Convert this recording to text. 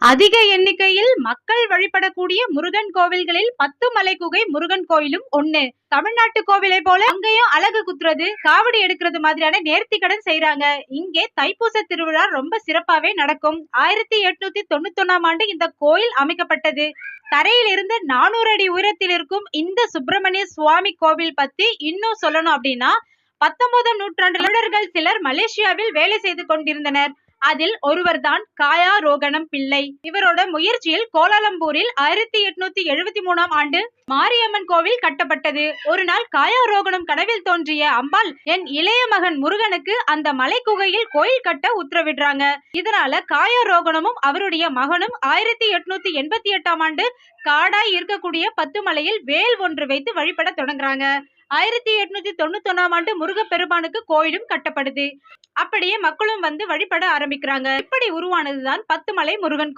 அதிக எண்ணிக்கையில் மக்கள் வழிபடக்கூடிய முருகன் கோவில்களில் பத்துமலை குகை முருகன் கோயிலும் ஒண்ணு. தமிழ்நாட்டு கோவிலை போல அங்கேயும் அழகு குத்துறது, காவடி எடுக்கிறது மாதிரியான நேர்த்திக்கடன் செய்யறாங்க. இங்கே தைப்பூச திருவிழா ரொம்ப சிறப்பாவே நடக்கும். 1891ஆம் ஆண்டு இந்த கோயில் அமைக்கப்பட்டது. தரையில் இருந்து 400 அடி உயரத்தில் இருக்கும் இந்த சுப்பிரமணிய சுவாமி கோவில் பத்தி இன்னும் சொல்லணும் அப்படின்னா, 19ஆம் நூற்றாண்டு தமிழர்கள் சிலர் மலேசியாவில் வேலை செய்து கொண்டிருந்தனர். அதில் ஒருவர்தான் காயா ரோகணம் பிள்ளை. இவரோட முயற்சியில் கோலாலம்பூரில் 1873ஆம் ஆண்டு மாரியம்மன் கோவில் கட்டப்பட்டது. ஒரு நாள் காயா ரோகணம் கனவில் தோன்றிய அம்பாள், என் இளைய மகன் முருகனுக்கு அந்த மலை குகையில் கோயில் கட்ட உத்தரவிடுறாங்க. இதனால காயா ரோகணமும் அவருடைய மகனும் 1888ஆம் ஆண்டு காடாய் இருக்கக்கூடிய பத்துமலையில் வேல் ஒன்று வைத்து வழிபட தொடங்குறாங்க. 1891ஆம் ஆண்டு முருகப்பெருமானுக்கு கோயிலும் கட்டப்படுது. அப்படியே மக்களும் வந்து வழிபட ஆரம்பிக்கிறாங்க. இப்படி உருவானதுதான் பத்துமலை முருகன் கோவில்.